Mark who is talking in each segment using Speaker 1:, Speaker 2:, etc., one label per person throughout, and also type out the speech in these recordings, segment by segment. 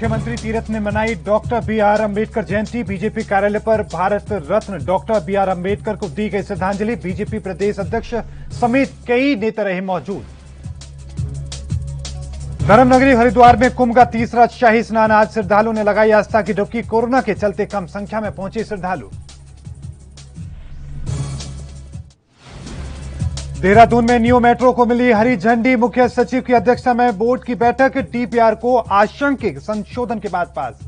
Speaker 1: मुख्यमंत्री तीरथ ने मनाई डॉक्टर बी.आर. अम्बेडकर जयंती। बीजेपी कार्यालय पर भारत रत्न डॉक्टर बी.आर. अम्बेडकर को दी गई श्रद्धांजलि। बीजेपी प्रदेश अध्यक्ष समेत कई नेता रहे मौजूद। धर्मनगरी हरिद्वार में कुंभ का तीसरा शाही स्नान आज श्रद्धालुओं ने लगाई आस्था की डुबकी। कोरोना के चलते कम संख्या में पहुंचे श्रद्धालु। देहरादून में न्यू मेट्रो को मिली हरी झंडी। मुख्य सचिव की अध्यक्षता में बोर्ड की बैठक। डीपीआर को आशंकित संशोधन के बाद पास।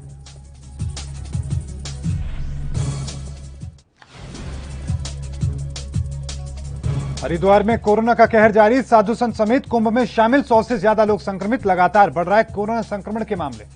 Speaker 1: हरिद्वार में कोरोना का कहर जारी। साधु संत समेत कुंभ में शामिल 100 से ज्यादा लोग संक्रमित। लगातार बढ़ रहा है कोरोना संक्रमण के मामले।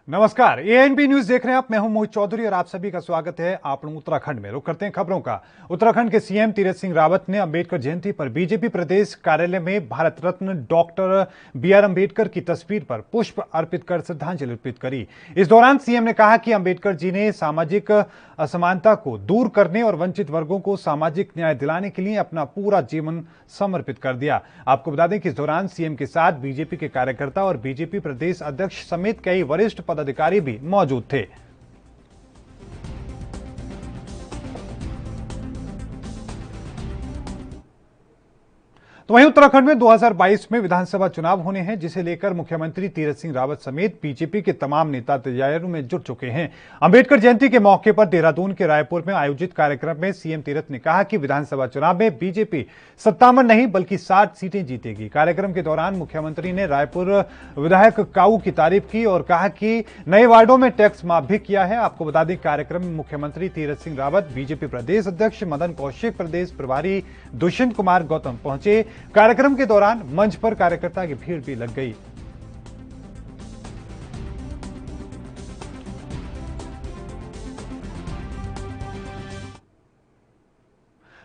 Speaker 1: नमस्कार, एएनबी न्यूज देख रहे हैं आप। मैं हूं मोहित चौधरी और आप सभी का स्वागत है। आप लोग उत्तराखंड में रुक करते हैं खबरों का। उत्तराखंड के सीएम तीरथ सिंह रावत ने अंबेडकर जयंती पर बीजेपी प्रदेश कार्यालय में भारत रत्न डॉक्टर बी.आर. अम्बेडकर की तस्वीर पर पुष्प अर्पित कर श्रद्धांजलि अर्पित करी। इस दौरान सीएम ने कहा कि अम्बेडकर जी ने सामाजिक असमानता को दूर करने और वंचित वर्गों को सामाजिक न्याय दिलाने के लिए अपना पूरा जीवन समर्पित कर दिया। आपको बता दें कि इस दौरान सीएम के साथ बीजेपी के कार्यकर्ता और बीजेपी प्रदेश अध्यक्ष समेत कई वरिष्ठ पदाधिकारी भी मौजूद थे। तो वहीं उत्तराखंड में 2022 में विधानसभा चुनाव होने हैं, जिसे लेकर मुख्यमंत्री तीरथ सिंह रावत समेत बीजेपी के तमाम नेता तैयारियों में जुट चुके हैं। अंबेडकर जयंती के मौके पर देहरादून के रायपुर में आयोजित कार्यक्रम में सीएम तीरथ ने कहा कि विधानसभा चुनाव में बीजेपी 57 नहीं बल्कि 60 सीटें जीतेगी। कार्यक्रम के दौरान मुख्यमंत्री ने रायपुर विधायक काऊ की तारीफ की और कहा कि नए वार्डों में टैक्स माफ भी किया है। आपको बता दें, कार्यक्रम में मुख्यमंत्री तीरथ सिंह रावत, बीजेपी प्रदेश अध्यक्ष मदन कौशिक, प्रदेश प्रभारी दुष्यंत कुमार गौतम पहुंचे। कार्यक्रम के दौरान मंच पर कार्यकर्ता की भीड़ भी लग गई।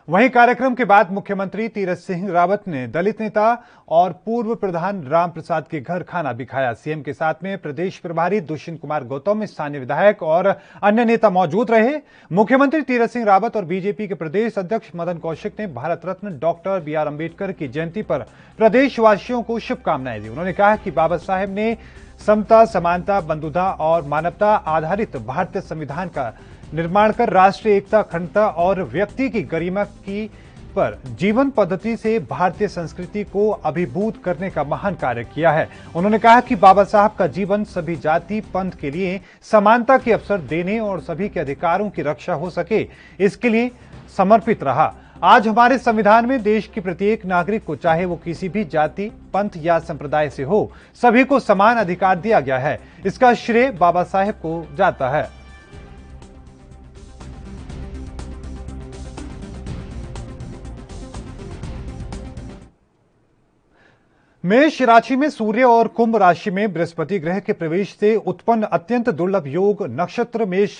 Speaker 1: वहीं कार्यक्रम के बाद मुख्यमंत्री तीरथ सिंह रावत ने दलित नेता और पूर्व प्रधान राम प्रसाद के घर खाना भी खाया। सीएम के साथ में प्रदेश प्रभारी दुष्यंत कुमार गौतम, स्थानीय विधायक और अन्य नेता मौजूद रहे। मुख्यमंत्री तीरथ सिंह रावत और बीजेपी के प्रदेश अध्यक्ष मदन कौशिक ने भारत रत्न डॉक्टर बी.आर. अम्बेडकर की जयंती पर प्रदेशवासियों को शुभकामनाएं दी। उन्होंने कहा कि बाबा साहेब ने समता, समानता, बंधुता और मानवता आधारित भारतीय संविधान का निर्माण कर राष्ट्रीय एकता, अखंडता और व्यक्ति की गरिमा की पर जीवन पद्धति से भारतीय संस्कृति को अभिभूत करने का महान कार्य किया है। उन्होंने कहा कि बाबा साहब का जीवन सभी जाति पंथ के लिए समानता के अवसर देने और सभी के अधिकारों की रक्षा हो सके, इसके लिए समर्पित रहा। आज हमारे संविधान में देश के प्रत्येक नागरिक को, चाहे वो किसी भी जाति, पंथ या संप्रदाय से हो, सभी को समान अधिकार दिया गया है। इसका श्रेय बाबा साहेब को जाता है। मेष राशि में सूर्य और कुंभ राशि में बृहस्पति ग्रह के प्रवेश से उत्पन्न अत्यंत दुर्लभ योग नक्षत्र मेष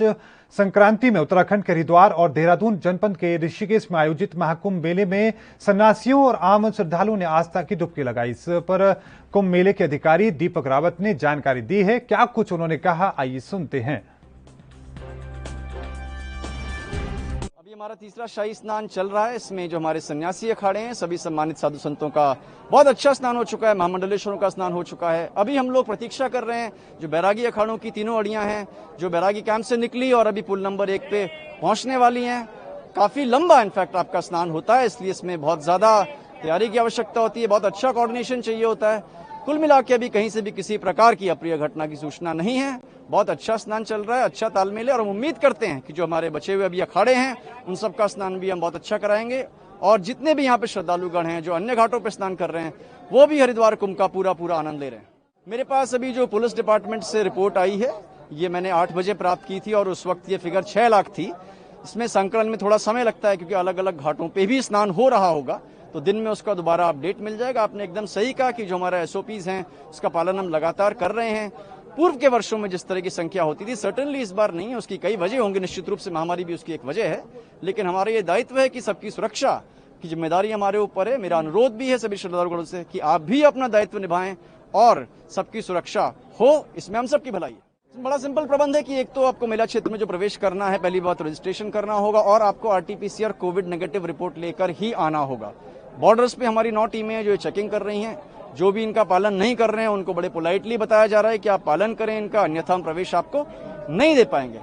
Speaker 1: संक्रांति में उत्तराखंड के हरिद्वार और देहरादून जनपद के ऋषिकेश में आयोजित महाकुंभ मेले में सन्यासियों और आम श्रद्धालुओं ने आस्था की डुबकी लगाई। इस पर कुंभ मेले के अधिकारी दीपक रावत ने जानकारी दी है। क्या कुछ उन्होंने कहा, आइए सुनते हैं।
Speaker 2: हमारा तीसरा शाही स्नान चल रहा है। इसमें जो हमारे सन्यासी अखाड़े हैं, सभी सम्मानित साधु संतों का बहुत अच्छा स्नान हो चुका है, महामंडलेश्वरों का स्नान हो चुका है। अभी हम लोग प्रतीक्षा कर रहे हैं जो बैरागी अखाड़ों की तीनों अड़ियां हैं, जो बैरागी कैंप से निकली और अभी पुल नंबर 1 पे पहुंचने वाली हैं। काफी लंबा इनफैक्ट आपका स्नान होता है, इसलिए इसमें बहुत ज्यादा तैयारी की आवश्यकता होती है, बहुत अच्छा कोऑर्डिनेशन चाहिए होता है। कुल मिला के अभी कहीं से भी किसी प्रकार की अप्रिय घटना की सूचना नहीं है। बहुत अच्छा स्नान चल रहा है, अच्छा तालमेल है और हम उम्मीद करते हैं कि जो हमारे बचे हुए अभी अखाड़े हैं उन सबका स्नान भी हम बहुत अच्छा कराएंगे और जितने भी यहाँ पे श्रद्धालुगण हैं जो अन्य घाटों पे स्नान कर रहे हैं वो भी हरिद्वार कुंभ का पूरा आनंद ले रहे हैं। मेरे पास अभी जो पुलिस डिपार्टमेंट से रिपोर्ट आई है, ये मैंने 8 बजे प्राप्त की थी और उस वक्त ये फिगर 6 लाख थी। इसमें संकलन में थोड़ा समय लगता है क्योंकि अलग अलग घाटों पर भी स्नान हो रहा होगा, तो दिन में उसका दोबारा अपडेट मिल जाएगा। आपने एकदम सही कहा कि जो हमारा एसओपीज हैं उसका पालन हम लगातार कर रहे हैं। पूर्व के वर्षों में जिस तरह की संख्या होती थी सर्टेनली इस बार नहीं है, उसकी कई वजह होंगी, निश्चित रूप से महामारी भी उसकी एक वजह है, लेकिन हमारा ये दायित्व है कि सबकी सुरक्षा की जिम्मेदारी हमारे ऊपर है। मेरा अनुरोध भी है सभी श्रद्धालुओं से कि आप भी अपना दायित्व निभाएं और सबकी सुरक्षा हो, इसमें हम सबकी भलाई है। बड़ा सिंपल प्रबंध है कि एक तो आपको मेला क्षेत्र में जो प्रवेश करना है, पहली बात रजिस्ट्रेशन करना होगा और आपको आरटीपीसीआर कोविड नेगेटिव रिपोर्ट लेकर ही आना होगा। बॉर्डर्स पे हमारी 9 टीमें हैं जो चेकिंग कर रही हैं। जो भी इनका पालन नहीं कर रहे हैं उनको बड़े पोलाइटली बताया जा रहा है कि आप पालन करें इनका, अन्यथा हम प्रवेश आपको नहीं दे पाएंगे।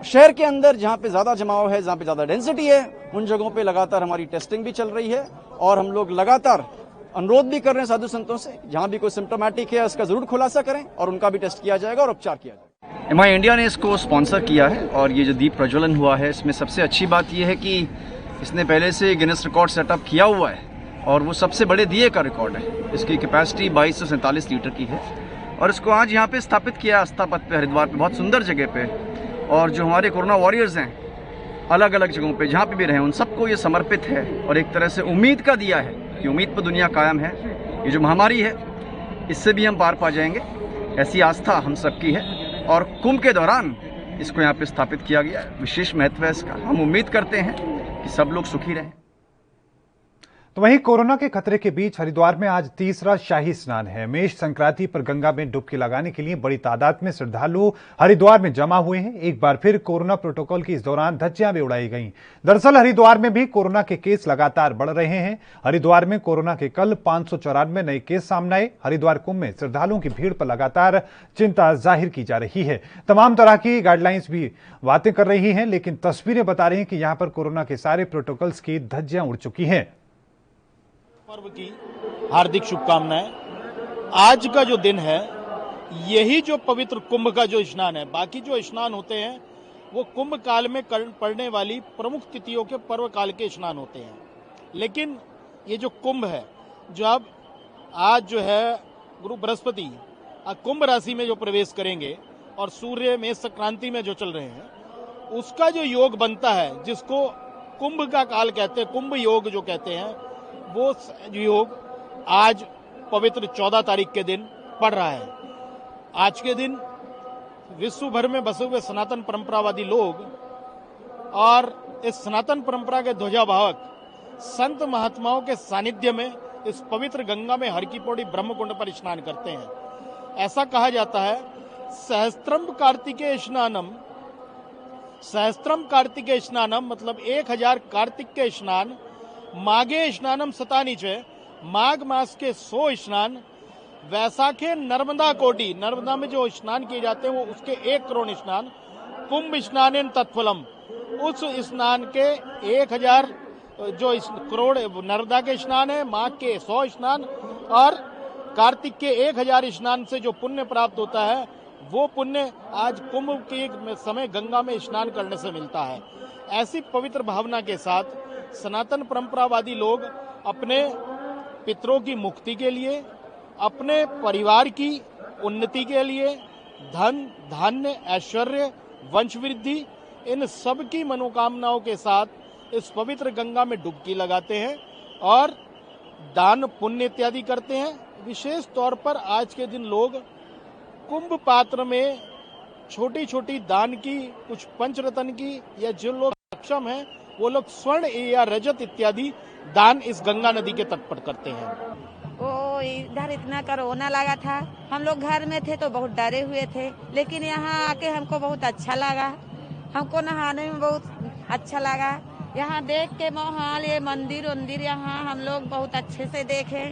Speaker 2: शहर के अंदर जहां पे ज्यादा जमाव है, जहां पे ज्यादा डेंसिटी है, उन जगहों पे लगातार हमारी टेस्टिंग भी चल रही है और हम लोग लगातार अनुरोध भी कर रहे हैं साधु संतों से, जहां भी कोई सिम्टोमेटिक है उसका जरूर खुलासा करें और उनका भी टेस्ट किया जाएगा और उपचार किया जाएगा। एमआई इंडिया ने इसको स्पॉन्सर किया है और ये जो दीप प्रज्वलन हुआ है इसमें सबसे अच्छी बात यह है कि इसने पहले से गिनेस रिकॉर्ड सेटअप किया हुआ है और वो सबसे बड़े दिए का रिकॉर्ड है। इसकी कैपेसिटी 2247 लीटर की है और इसको आज यहाँ पे स्थापित किया आस्था पथ पे, हरिद्वार पे, बहुत सुंदर जगह पे। और जो हमारे कोरोना वॉरियर्स हैं अलग अलग जगहों पे जहाँ पे भी रहे, उन सबको ये समर्पित है और एक तरह से उम्मीद का दिया है कि उम्मीद पर दुनिया कायम है। ये जो महामारी है इससे भी हम पार पा जाएंगे, ऐसी आस्था हम सबकी है। और कुंभ के दौरान इसको यहाँ पे स्थापित किया गया है, विशेष महत्व है इसका। हम उम्मीद करते हैं कि सब लोग सुखी रहें।
Speaker 1: तो वहीं कोरोना के खतरे के बीच हरिद्वार में आज तीसरा शाही स्नान है। मेष संक्रांति पर गंगा में डुबकी लगाने के लिए बड़ी तादाद में श्रद्धालु हरिद्वार में जमा हुए हैं। एक बार फिर कोरोना प्रोटोकॉल की इस दौरान धज्जियां भी उड़ाई गईं। दरअसल हरिद्वार में भी कोरोना के केस लगातार बढ़ रहे हैं। हरिद्वार में कोरोना के कल 594 नए केस सामने आए। हरिद्वार कुंभ में श्रद्धालुओं की भीड़ पर लगातार चिंता जाहिर की जा रही है। तमाम तरह की गाइडलाइंस भी बातें कर रही हैं, लेकिन तस्वीरें बता रही हैं कि यहां पर कोरोना के सारे प्रोटोकॉल्स की धज्जियां उड़ चुकी हैं।
Speaker 3: पर्व की हार्दिक शुभकामनाएं। आज का जो दिन है यही जो पवित्र कुंभ का जो स्नान है, बाकी जो स्नान होते हैं वो कुंभ काल में पड़ने वाली प्रमुख तिथियों के पर्व काल के स्नान होते हैं, लेकिन ये जो कुंभ है, जब आज जो है गुरु बृहस्पति कुंभ राशि में जो प्रवेश करेंगे और सूर्य में संक्रांति में जो चल रहे हैं, उसका जो योग बनता है जिसको कुंभ का काल कहते हैं, कुंभ योग जो कहते हैं, वो योग आज पवित्र 14 तारीख के दिन पड़ रहा है। आज के दिन विश्व भर में बसे हुए सनातन परंपरावादी लोग और इस सनातन परंपरा के ध्वजावाहक संत महात्माओं के सानिध्य में इस पवित्र गंगा में हर की पौड़ी ब्रह्मकुंड पर स्नान करते हैं। ऐसा कहा जाता है, सहस्त्रम कार्तिकेय स्नानम, सहस्त्रम कार्तिकेय स्नानम मतलब 1000 कार्तिक के स्नान, माघे स्नानम शतानि च, माघ मास के 100 स्नान, वैसाखे नर्मदा कोटि, नर्मदा में जो स्नान किए जाते हैं वो उसके 1 करोड़ स्नान, कुंभ स्नानेन तत्फलम, उस स्नान के 1000 जो करोड़ नर्मदा के स्नान है, माघ के 100 स्नान और कार्तिक के 1000 स्नान से जो पुण्य प्राप्त होता है, वो पुण्य आज कुंभ के समय गंगा में स्नान करने से मिलता है। ऐसी पवित्र भावना के साथ सनातन परंपरावादी लोग अपने पितरों की मुक्ति के लिए, अपने परिवार की उन्नति के लिए, धन धान्य ऐश्वर्य वंश वृद्धि, इन सब की मनोकामनाओं के साथ इस पवित्र गंगा में डुबकी लगाते हैं और दान पुण्य इत्यादि करते हैं। विशेष तौर पर आज के दिन लोग कुंभ पात्र में छोटी छोटी दान की, कुछ पंचरत्न की, या जो लोग सक्षम हैं वो लोग स्वर्ण या रजत इत्यादि दान इस गंगा नदी के तट पर करते हैं।
Speaker 4: ओ इधर इतना कोरोना लगा था, हम लोग घर में थे तो बहुत डरे हुए थे, लेकिन यहाँ आके हमको बहुत अच्छा लगा। हमको नहाने में बहुत अच्छा लगा। यहाँ देख के माहौल, ये मंदिर वंदिर यहाँ हम लोग बहुत अच्छे से देखे।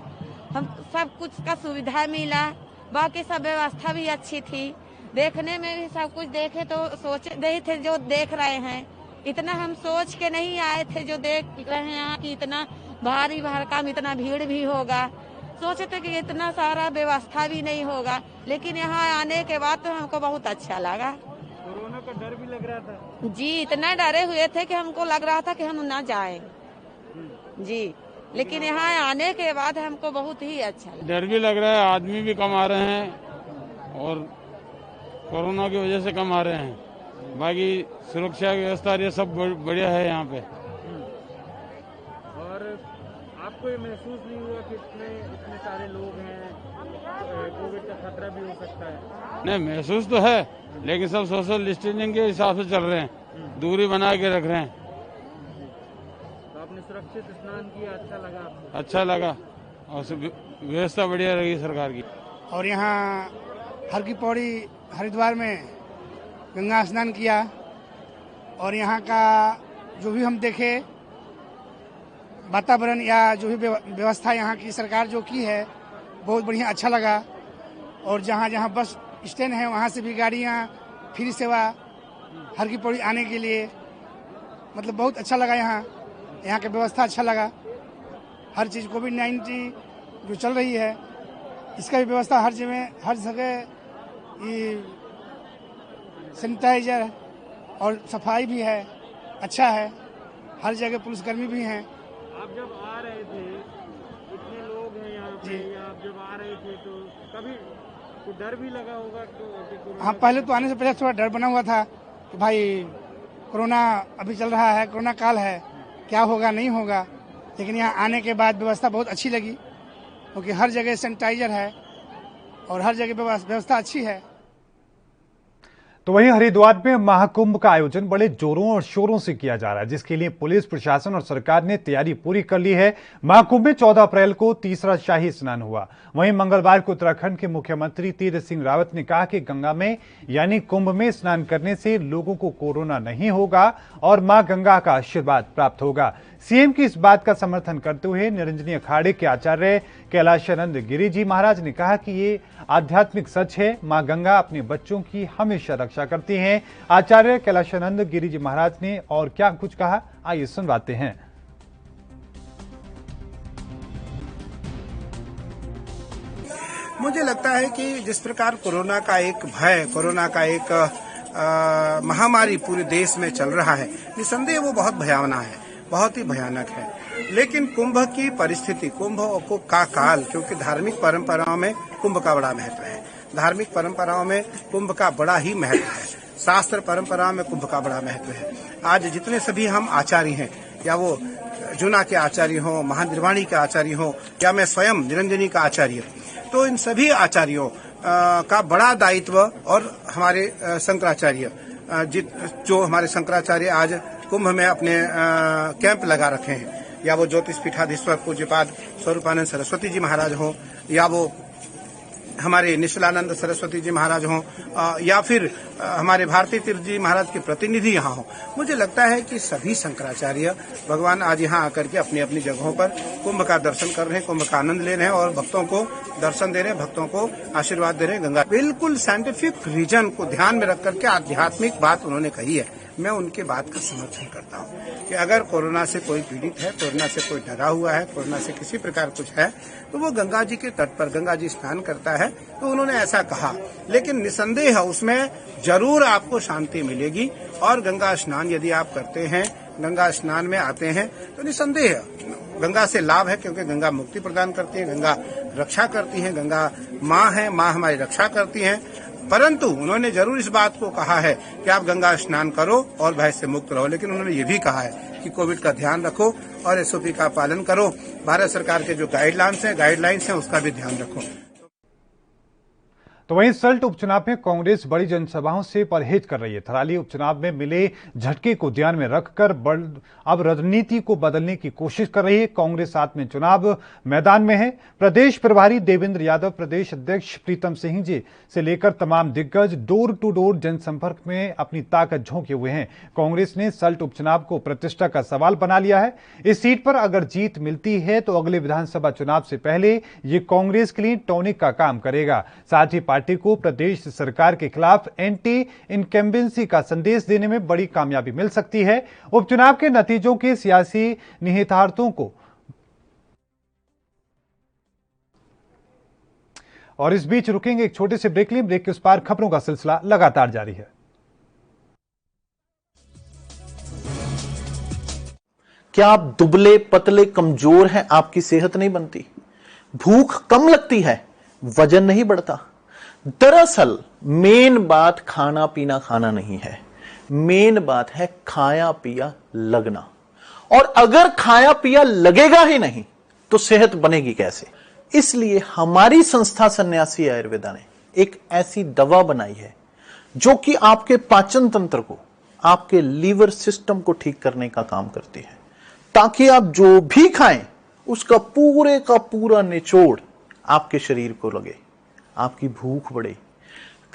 Speaker 4: हम सब कुछ का सुविधा मिला, बाकी सब व्यवस्था भी अच्छी थी। देखने में भी सब कुछ देखे तो सोचे नहीं थे जो देख रहे हैं, इतना हम सोच के नहीं आए थे जो देख रहे हैं यहाँ कि इतना भारी भरकम इतना भीड़ भी होगा। सोचे थे कि इतना सारा व्यवस्था भी नहीं होगा, लेकिन यहाँ आने के बाद तो हमको बहुत अच्छा लगा।
Speaker 5: कोरोना का डर भी लग रहा था
Speaker 4: जी, इतना डरे हुए थे कि हमको लग रहा था कि हम ना जाएं जी, लेकिन यहाँ आने के बाद हमको बहुत ही अच्छा लगा।
Speaker 5: डर भी लग रहा है, आदमी भी कम आ रहे हैं और कोरोना की वजह से कम आ रहे हैं। बाकी सुरक्षा व्यवस्था ये सब बढ़िया है यहाँ पे।
Speaker 6: और आपको ये महसूस नहीं हुआ कि इतने सारे लोग हैं, कोविड का खतरा भी हो सकता है?
Speaker 5: नहीं, महसूस तो है, लेकिन सब सोशल डिस्टेंसिंग के हिसाब से चल रहे हैं, दूरी बना के रख रहे हैं।
Speaker 6: तो आपने सुरक्षित स्नान किया, अच्छा लगा आपको?
Speaker 5: अच्छा लगा और व्यवस्था बढ़िया रही सरकार की।
Speaker 7: और यहाँ हर की पौड़ी हरिद्वार में गंगा स्नान किया और यहाँ का जो भी हम देखे वातावरण या जो भी व्यवस्था यहाँ की सरकार जो की है बहुत बढ़िया अच्छा लगा। और जहाँ जहाँ बस स्टैंड है वहाँ से भी गाड़ियाँ फ्री सेवा हर की पौड़ी आने के लिए, मतलब बहुत अच्छा लगा। यहाँ का व्यवस्था अच्छा लगा। हर चीज़ कोविड-19 जो चल रही है इसका भी व्यवस्था हर जगह ये सैनिटाइजर और सफाई भी है, अच्छा है। हर जगह पुलिसकर्मी भी हैं।
Speaker 6: आप जब आ रहे थे, इतने लोग हैं यहाँ पे, आप जब आ रहे थे तो कभी तो डर भी लगा होगा तो?
Speaker 7: हाँ, पहले तो आने से पहले थोड़ा डर बना हुआ था कि भाई कोरोना अभी चल रहा है, कोरोना काल है, क्या होगा नहीं होगा। लेकिन यहाँ आने के बाद व्यवस्था बहुत अच्छी लगी क्योंकि हर जगह सैनिटाइजर है और हर जगह व्यवस्था अच्छी है।
Speaker 1: तो वहीं हरिद्वार में महाकुंभ का आयोजन बड़े जोरों और शोरों से किया जा रहा है, जिसके लिए पुलिस प्रशासन और सरकार ने तैयारी पूरी कर ली है। महाकुंभ में 14 अप्रैल को तीसरा शाही स्नान हुआ। वहीं मंगलवार को उत्तराखंड के मुख्यमंत्री तीरथ सिंह रावत ने कहा कि गंगा में यानी कुंभ में स्नान करने से लोगों को कोरोना नहीं होगा और मां गंगा का आशीर्वाद प्राप्त होगा। सीएम की इस बात का समर्थन करते हुए निरंजनी अखाड़े के आचार्य कैलाशानंद गिरी जी महाराज ने कहा कि ये आध्यात्मिक सच है, मां गंगा अपने बच्चों की हमेशा रक्षा करती हैं। आचार्य कैलाशानंद गिरी जी महाराज ने और क्या कुछ कहा, आइए सुनवाते हैं।
Speaker 8: मुझे लगता है कि जिस प्रकार कोरोना का एक भय, कोरोना का एक महामारी पूरे देश में चल रहा है, निसंदेह वो बहुत भयावना है, बहुत ही भयानक है। लेकिन कुंभ की परिस्थिति, कुंभ का काल, क्योंकि धार्मिक परंपराओं में कुंभ का बड़ा महत्व है, धार्मिक परंपराओं में कुंभ का बड़ा ही महत्व है, शास्त्र परंपराओं में कुंभ का बड़ा महत्व है। आज जितने सभी हम आचार्य हैं, या वो जूना के आचार्य हों, महानिर्वाणी के आचार्य हों, या मैं स्वयं निरंजनी का आचार्य, तो इन सभी आचार्यों का बड़ा दायित्व। और हमारे शंकराचार्य, जो हमारे शंकराचार्य आज कुंभ में अपने कैंप लगा रखे हैं, या वो ज्योतिष पीठाधीश्वर पूज्यपाद स्वरूपानंद सरस्वती जी महाराज हों, या वो हमारे निश्चलानंद सरस्वती जी महाराज हों, या फिर हमारे भारती तीर्थ जी महाराज के प्रतिनिधि यहाँ हों। मुझे लगता है कि सभी शंकराचार्य भगवान आज यहाँ आकर के अपनी अपनी जगहों पर कुंभ का दर्शन कर रहे हैं, कुंभ का आनंद ले रहे हैं और भक्तों को दर्शन दे रहे हैं, भक्तों को आशीर्वाद दे रहे हैं। गंगा बिल्कुल साइंटिफिक रीजन को ध्यान में रख करके आध्यात्मिक बात उन्होंने कही है। मैं उनके बात का समर्थन करता हूँ कि अगर कोरोना से कोई पीड़ित है, कोरोना से कोई डरा हुआ है, कोरोना से किसी प्रकार कुछ है, तो वो गंगा जी के तट पर गंगा जी स्नान करता है। तो उन्होंने ऐसा कहा, लेकिन निसंदेह उसमें जरूर आपको शांति मिलेगी। और गंगा स्नान यदि आप करते हैं, गंगा स्नान में आते हैं, तो निसंदेह गंगा से लाभ है, क्योंकि गंगा मुक्ति प्रदान करती है, गंगा रक्षा करती है, गंगा माँ है, माँ हमारी रक्षा करती है। परंतु उन्होंने जरूर इस बात को कहा है कि आप गंगा स्नान करो और भय से मुक्त रहो। लेकिन उन्होंने ये भी कहा है कि कोविड का ध्यान रखो और एसओपी का पालन करो। भारत सरकार के जो गाइडलाइंस हैं उसका भी ध्यान रखो।
Speaker 1: तो वहीं सल्ट उपचुनाव में कांग्रेस बड़ी जनसभाओं से परहेज कर रही है। थराली उपचुनाव में मिले झटके को ध्यान में रखकर अब रणनीति को बदलने की कोशिश कर रही है। कांग्रेस आत्म चुनाव मैदान में है। प्रदेश प्रभारी देवेंद्र यादव, प्रदेश अध्यक्ष प्रीतम सिंह जी से लेकर तमाम दिग्गज डोर टू डोर जनसंपर्क में अपनी ताकत झोंके हुए हैं। कांग्रेस ने सल्ट उपचुनाव को प्रतिष्ठा का सवाल बना लिया है। इस सीट पर अगर जीत मिलती है तो अगले विधानसभा चुनाव से पहले ये कांग्रेस के लिए टॉनिक का काम करेगा। साथ ही पार्टी को प्रदेश सरकार के खिलाफ एंटी इनकम्बेंसी का संदेश देने में बड़ी कामयाबी मिल सकती है। उपचुनाव के नतीजों के सियासी निहितार्थों को और इस बीच रुकेंगे एक छोटे से ब्रेक लिए। ब्रेक के उस पार खबरों का सिलसिला लगातार जारी है।
Speaker 9: क्या आप दुबले पतले कमजोर हैं? आपकी सेहत नहीं बनती, भूख कम लगती है, वजन नहीं बढ़ता? दरअसल मेन बात खाना पीना खाना नहीं है, मेन बात है खाया पिया लगना। और अगर खाया पिया लगेगा ही नहीं तो सेहत बनेगी कैसे? इसलिए हमारी संस्था सन्यासी आयुर्वेदा ने एक ऐसी दवा बनाई है जो कि आपके पाचन तंत्र को, आपके लीवर सिस्टम को ठीक करने का काम करती है, ताकि आप जो भी खाएं उसका पूरे का पूरा निचोड़ आपके शरीर को लगे। आपकी भूख बढ़े,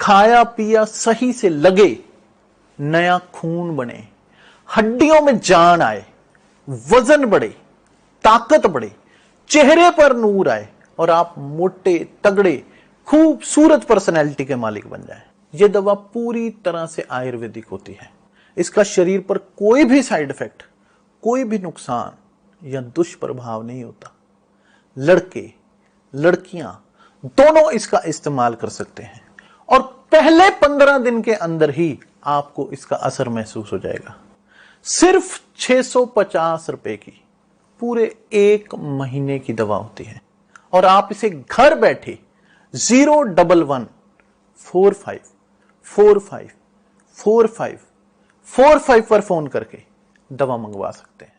Speaker 9: खाया पिया सही से लगे, नया खून बने, हड्डियों में जान आए, वजन बढ़े, ताकत बढ़े, चेहरे पर नूर आए और आप मोटे तगड़े खूबसूरत पर्सनैलिटी के मालिक बन जाए। यह दवा पूरी तरह से आयुर्वेदिक होती है। इसका शरीर पर कोई भी साइड इफेक्ट, कोई भी नुकसान या दुष्प्रभाव नहीं होता। लड़के लड़कियां दोनों इसका इस्तेमाल कर सकते हैं और पहले 15 दिन के अंदर ही आपको इसका असर महसूस हो जाएगा। सिर्फ 650 रुपए की पूरे 1 महीने की दवा होती है और आप इसे घर बैठे 01145454545 पर फोन करके दवा मंगवा सकते हैं।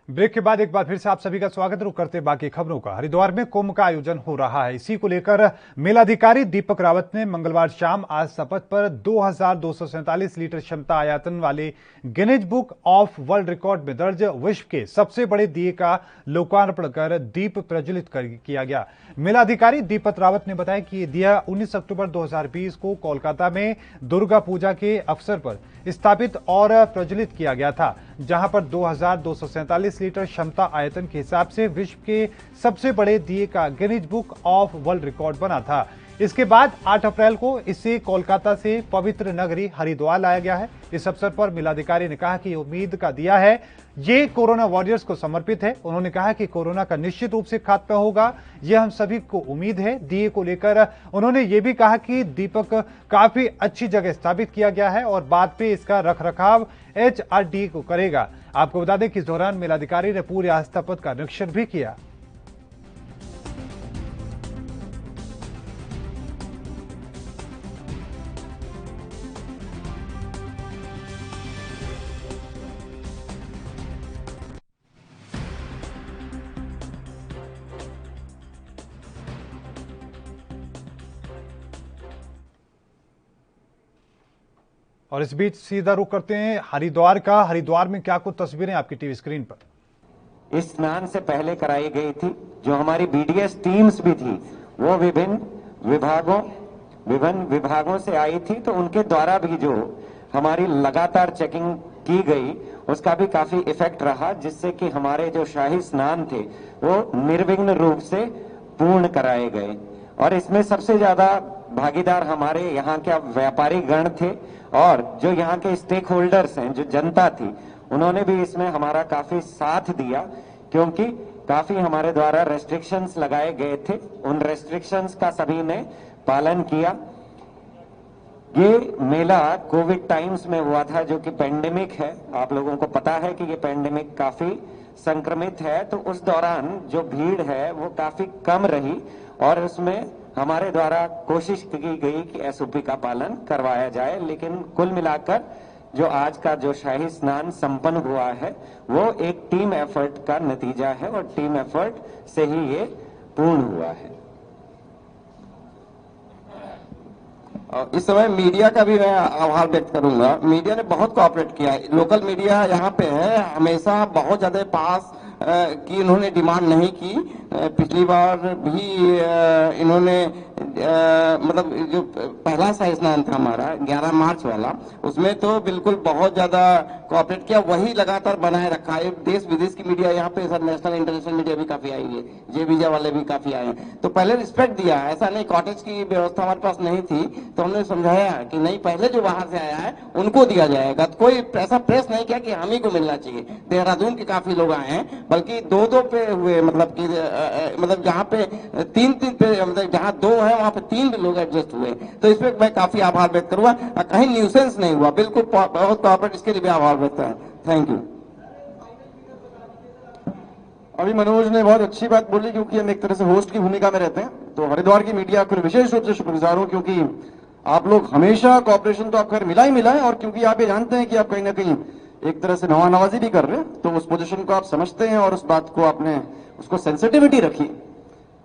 Speaker 1: ब्रेक के बाद एक बार फिर से आप सभी का स्वागत करते बाकी खबरों का। हरिद्वार में कुंभ का आयोजन हो रहा है। इसी को लेकर मेलाधिकारी दीपक रावत ने मंगलवार शाम आज शपथ पर 2247 लीटर क्षमता आयतन वाले Guinness book of world record में दर्ज विश्व के सबसे बड़े दिए का लोकार्पण कर दीप प्रज्वलित किया गया। मेलाधिकारी दीपक रावत ने बताया कि यह दिया 19 अक्टूबर 2020 को कोलकाता में दुर्गा पूजा के अवसर पर स्थापित और प्रज्वलित किया गया था, जहां पर 2247 लीटर क्षमता आयतन के हिसाब से विश्व के सबसे बड़े दिए का Guinness book of world record बना था। इसके बाद 8 अप्रैल को इसे कोलकाता से पवित्र नगरी हरिद्वार लाया गया है। इस अवसर पर मेलाधिकारी ने कहा कि उम्मीद का दिया है, ये कोरोना वॉरियर्स को समर्पित है। उन्होंने कहा कि कोरोना का निश्चित रूप से खात्मा होगा, यह हम सभी को उम्मीद है। दिए को लेकर उन्होंने ये भी कहा कि दीपक काफी अच्छी जगह स्थापित किया गया है और बाद पे इसका रखरखाव HRD को करेगा। आपको बता दें कि इस दौरान मेलाधिकारी ने पूरे आस्था पथ का निरीक्षण भी किया। और इस बीच सीधा रुख करते हैं हरिद्वार का। हरिद्वार में क्या कुछ तस्वीरें आपकी टीवी स्क्रीन पर।
Speaker 10: इस स्नान से पहले कराई गई थी। जो हमारी BDS टीम्स भी थी वो विभिन्न विभागों से आई थी, तो उनके द्वारा भी जो हमारी लगातार चेकिंग की गई उसका भी काफी इफेक्ट रहा, जिससे कि हमारे जो शाही स्नान थे वो निर्विघ्न रूप से पूर्ण कराए गए। और इसमें सबसे ज्यादा भागीदार हमारे यहाँ के व्यापारी गण थे और जो यहाँ के स्टेक होल्डर्स हैं, जो जनता थी, उन्होंने भी इसमें हमारा काफी साथ दिया, क्योंकि काफी हमारे द्वारा रेस्ट्रिक्शंस लगाए गए थे। उन रेस्ट्रिक्शंस का सभी ने पालन किया। ये मेला कोविड टाइम्स में हुआ था, जो कि पेंडेमिक है। आप लोगों को पता है कि ये पेंडेमिक काफी संक्रमित है, तो उस दौरान जो भीड़ है वो काफी कम रही और उसमें हमारे द्वारा कोशिश की गई कि SOP का पालन करवाया जाए। लेकिन कुल मिलाकर जो आज का जो शाही स्नान संपन्न हुआ है वो एक टीम एफर्ट का नतीजा है और टीम एफर्ट से ही ये पूर्ण हुआ है।
Speaker 11: इस समय मीडिया का भी मैं आभार व्यक्त करूंगा। मीडिया ने बहुत कोऑपरेट किया। लोकल मीडिया यहाँ पे है, हमेशा बहुत ज्यादा पास की इन्होंने डिमांड नहीं की। पिछली बार भी इन्होंने मतलब जो पहला शाही स्नान था हमारा 11 मार्च वाला, उसमें तो बिल्कुल बहुत ज्यादा कोऑपरेट किया, वही लगातार बनाए रखा है। देश विदेश की मीडिया यहाँ पे सर, नेशनल इंटरनेशनल मीडिया भी काफी आई है, जे वीजा वाले भी काफी आए हैं। तो पहले रिस्पेक्ट दिया, ऐसा नहीं कॉटेज की व्यवस्था हमारे पास नहीं थी, तो हमने समझाया कि नहीं, पहले जो बाहर से आया है उनको दिया जाएगा। तो कोई ऐसा प्रेस नहीं किया कि हम ही को मिलना चाहिए। देहरादून के काफी लोग आए हैं, बल्कि 2-2 पे हुए, मतलब कि मतलब जहाँ पे 3-3 पे, मतलब जहाँ 2 है वहाँ पे 3 भी लोग एडजस्ट हुए। तो इस पे मैं काफी आभार व्यक्त करूंगा। कहीं न्यूसेंस नहीं हुआ, बिल्कुल बहुत कोऑपरेट, इसके लिए भी आभार व्यक्त है। Thank you.
Speaker 12: अभी मनोज ने बहुत अच्छी बात बोली, क्योंकि हम एक तरह से होस्ट की भूमिका में रहते हैं। तो हरिद्वार की मीडिया को विशेष रूप से शुक्रगुजार हूं, क्योंकि आप लोग हमेशा कोऑपरेशन तो आप खैर मिला है, और क्योंकि आप ये जानते हैं कि आप कहीं ना कहीं एक तरह से नवानवाजी भी कर रहे हैं, तो उस पोजीशन को आप समझते हैं और उस बात को आपने उसको सेंसिटिविटी रखी।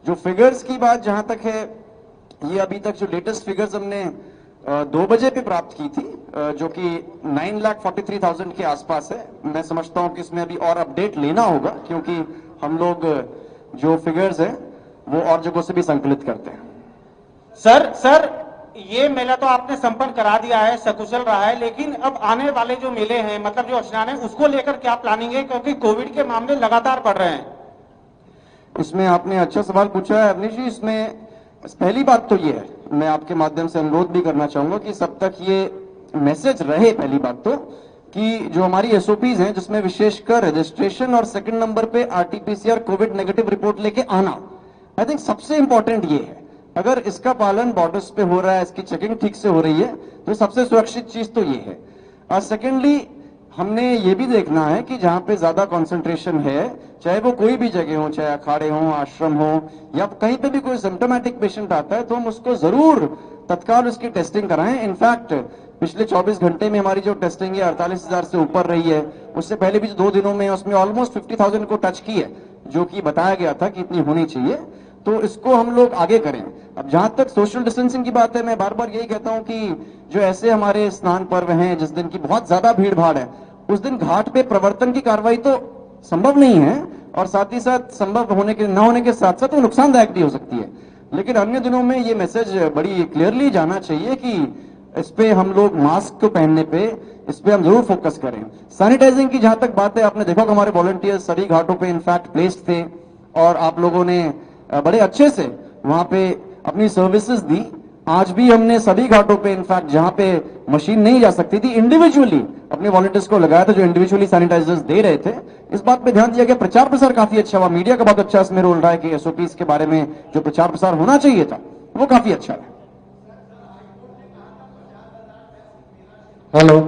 Speaker 12: जो फिगर्स की बात जहां तक है, ये अभी तक जो लेटेस्ट फिगर्स हमने 2 बजे पे प्राप्त की थी, जो कि 9,43,000 के आसपास है। मैं समझता हूं कि इसमें अभी और अपडेट लेना होगा, क्योंकि हम लोग जो फिगर्स हैं वो और जगहों से भी संकलित करते हैं।
Speaker 6: सर ये मेला तो आपने संपन्न करा दिया है, सकुशल रहा है, लेकिन अब आने वाले जो मेले हैं, मतलब जो स्नान है, उसको लेकर क्या प्लानिंग है, क्योंकि कोविड के मामले लगातार बढ़ रहे हैं।
Speaker 12: इसमें आपने अच्छा सवाल पूछा है अवनीश जी। इसमें पहली बात तो ये है, मैं आपके माध्यम से अनुरोध भी करना चाहूंगा कि सब तक ये मैसेज रहे, पहली बात तो, कि जो हमारी एसओपीज हैं, जिसमें विशेषकर रजिस्ट्रेशन और सेकंड नंबर पे आरटीपीसीआर कोविड नेगेटिव रिपोर्ट लेके आना, आई थिंक सबसे इंपॉर्टेंट ये है। अगर इसका पालन बॉर्डर्स पे हो रहा है, इसकी चेकिंग ठीक से हो रही है, तो सबसे सुरक्षित चीज तो ये है। और सेकेंडली हमने ये भी देखना है कि जहां पे ज्यादा कंसंट्रेशन है, चाहे वो कोई भी जगह हो, चाहे अखाड़े हो, आश्रम हो, या कहीं पे भी कोई सिम्टोमेटिक पेशेंट आता है, तो हम उसको जरूर तत्काल उसकी टेस्टिंग कराएं। इनफैक्ट पिछले 24 घंटे में हमारी जो टेस्टिंग है 48,000 से ऊपर रही है। उससे पहले भी जो 2 दिनों में उसमें ऑलमोस्ट 50,000 को टच की है, जो कि बताया गया था कि इतनी होनी चाहिए। तो इसको हम लोग आगे करें। अब जहां तक सोशल डिस्टेंसिंग की बात है, मैं बार बार यही कहता हूं कि जो ऐसे हमारे स्नान पर्व हैं, जिस दिन की बहुत ज्यादा भीड़ भाड़ है, उस दिन घाट पे प्रवर्तन की कार्रवाई तो संभव नहीं है, और साथ ही साथ संभव होने के न होने के साथ साथ वो नुकसानदायक भी हो सकती है। लेकिन अन्य दिनों में ये मैसेज बड़ी क्लियरली जाना चाहिए कि इस पे हम लोग मास्क को पहनने पे, इस पे हम जरूर फोकस करें। सैनिटाइजिंग की जहां तक बात है, आपने देखा कि हमारे वॉलंटियर्स सभी घाटों पे इनफैक्ट प्लेस्ड थे, और आप लोगों ने बड़े अच्छे से वहां पे अपनी सर्विसेज दी। आज भी हमने सभी घाटों पे इनफैक्ट जहां पे मशीन नहीं जा सकती थी, इंडिविजुअली अपने वॉलंटियर्स को लगाया था, जो इंडिविजुअली सैनिटाइजर्स दे रहे थे। इस बात पे ध्यान दिया गया। प्रचार प्रसार काफी अच्छा हुआ, मीडिया का बहुत अच्छा इसमें रोल रहा है कि एसओपीज के बारे में जो प्रचार प्रसार होना चाहिए था वो काफी अच्छा है।
Speaker 13: हेलो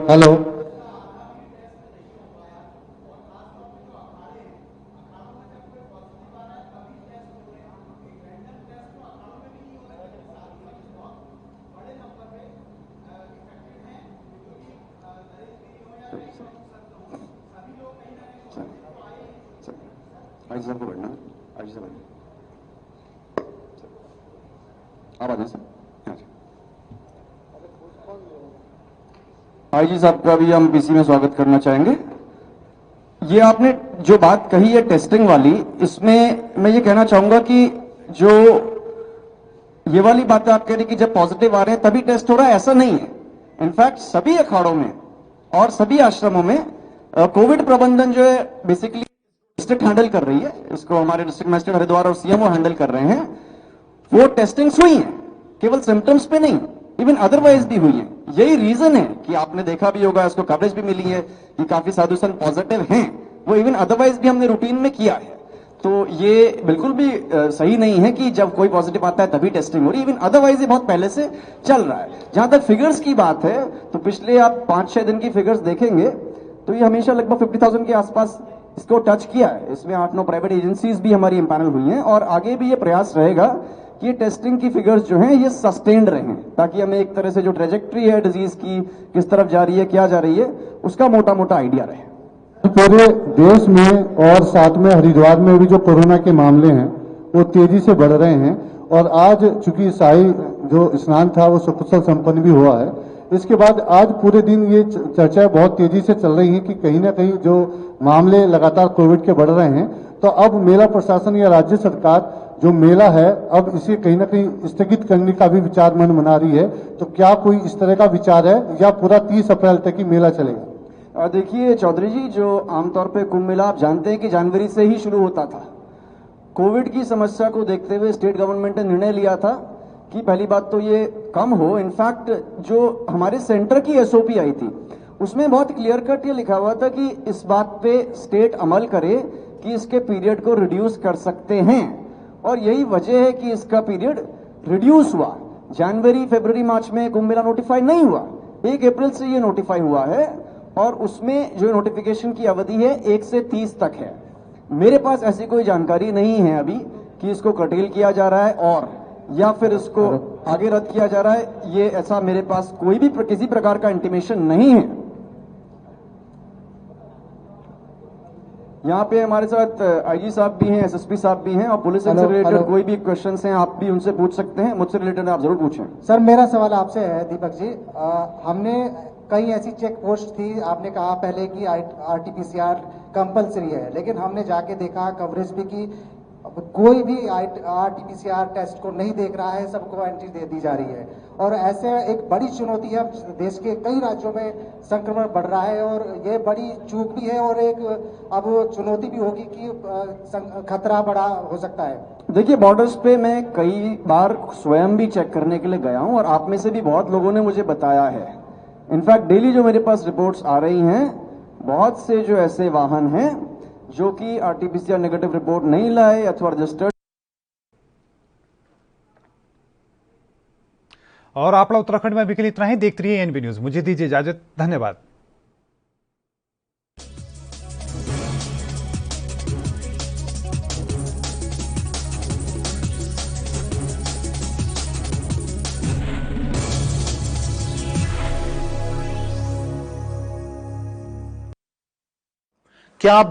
Speaker 12: आईजी साहब को बैठना, आईजी साहब आप आ जाए सर। आईजी साहब का भी हम पीसी में स्वागत करना चाहेंगे। ये आपने जो बात कही है टेस्टिंग वाली, इसमें मैं ये कहना चाहूंगा कि जो ये वाली बात आप कह रहे कि जब पॉजिटिव आ रहे हैं तभी टेस्ट हो रहा है, ऐसा नहीं है। इनफैक्ट सभी अखाड़ों में और सभी आश्रमों में कोविड प्रबंधन जो है बेसिकली डिस्ट्रिक्ट हैंडल कर रही है। इसको हमारे डिस्ट्रिक्ट मजिस्ट्रेट हरिद्वार और सीएमओ हैंडल कर रहे हैं। वो टेस्टिंग्स हुई है, केवल सिम्टम्स पे नहीं, इवन अदरवाइज भी हुई है। यही रीजन है कि आपने देखा भी होगा, इसको कवरेज भी मिली है कि काफी साधु संत पॉजिटिव हैं। वो इवन अदरवाइज भी हमने रूटीन में किया है। तो ये बिल्कुल भी सही नहीं है कि जब कोई पॉजिटिव आता है तभी टेस्टिंग हो रही है। इवन अदरवाइज ये बहुत पहले से चल रहा है। जहां तक फिगर्स की बात है, तो पिछले आप 5-6 दिन की फिगर्स देखेंगे तो ये हमेशा लगभग 50,000 के आसपास इसको टच किया है। इसमें 8-9 प्राइवेट एजेंसीज भी हमारी एम्पैनल हुई हैं, और आगे भी ये प्रयास रहेगा कि ये टेस्टिंग की फिगर्स जो हैं ये सस्टेन्ड रहें, ताकि हमें एक तरह से जो ट्रेजेक्ट्री है डिजीज की, किस तरफ जा रही है, क्या जा रही है, उसका मोटा मोटा आइडिया रहे।
Speaker 13: पूरे देश में और साथ में हरिद्वार में भी जो कोरोना के मामले हैं वो तेजी से बढ़ रहे हैं, और आज चूंकि शाही जो स्नान था वो सकुशल संपन्न भी हुआ है। इसके बाद आज पूरे दिन ये चर्चाएं बहुत तेजी से चल रही हैं कि कहीं ना कहीं जो मामले लगातार कोविड के बढ़ रहे हैं, तो अब मेला प्रशासन या राज्य सरकार जो मेला है अब इसे कहीं ना कहीं स्थगित करने का भी विचार मन बना रही है। तो क्या कोई इस तरह का विचार है या पूरा 30 अप्रैल तक ही मेला चलेगा?
Speaker 12: देखिए चौधरी जी, जो आमतौर पे कुंभ मेला आप जानते हैं कि जनवरी से ही शुरू होता था। कोविड की समस्या को देखते हुए स्टेट गवर्नमेंट ने निर्णय लिया था कि पहली बात तो ये कम हो। इनफैक्ट जो हमारे सेंटर की एसओपी आई थी उसमें बहुत क्लियर कट ये लिखा हुआ था कि इस बात पे स्टेट अमल करे कि इसके पीरियड को रिड्यूस कर सकते हैं, और यही वजह है कि इसका पीरियड रिड्यूस हुआ। जनवरी, फरवरी, मार्च में कुंभ मेला नोटिफाई नहीं हुआ, 1 अप्रैल से ये नोटिफाई हुआ है, और उसमें जो नोटिफिकेशन की अवधि है 1 से 30 तक है। मेरे पास ऐसी कोई जानकारी नहीं है अभी कि इसको कर्टेल किया जा रहा है और या फिर इसको आगे रद्द किया जा रहा है। ये ऐसा मेरे पास कोई भी किसी प्रकार का इंटीमेशन नहीं है। यहाँ पे हमारे साथ आईजी साहब भी हैं, एसएसपी साहब भी हैं, और पुलिस से रिलेटेड कोई भी क्वेश्चंस हैं आप भी उनसे पूछ सकते हैं। मुझसे रिलेटेड आप जरूर पूछें।
Speaker 14: सर मेरा सवाल आपसे है दीपक जी, हमने कई ऐसी चेक पोस्ट थी, आपने कहा पहले कि RT-PCR कंपलसरी है, लेकिन हमने जाके देखा, कवरेज भी की, कोई भी RT-PCR टेस्ट को नहीं देख रहा है, सबको एंट्री दे दी जा रही है। और ऐसे एक बड़ी चुनौती है, देश के कई राज्यों में संक्रमण बढ़ रहा है और ये बड़ी चूक भी है और एक अब चुनौती भी होगी कि खतरा बड़ा हो सकता है।
Speaker 12: देखिए, बॉर्डर्स पे मैं कई बार स्वयं भी चेक करने के लिए गया हूं और आप में से भी बहुत लोगों ने मुझे बताया है। इनफैक्ट डेली जो मेरे पास रिपोर्ट्स आ रही हैं, बहुत से जो ऐसे वाहन हैं जो कि RT-PCR नेगेटिव रिपोर्ट नहीं लाए अथवा रजिस्टर्ड।
Speaker 1: और आपला उत्तराखंड में अभी के लिए इतना ही। देखते रहिए NB न्यूज। मुझे दीजिए इजाजत। धन्यवाद।
Speaker 9: क्या आप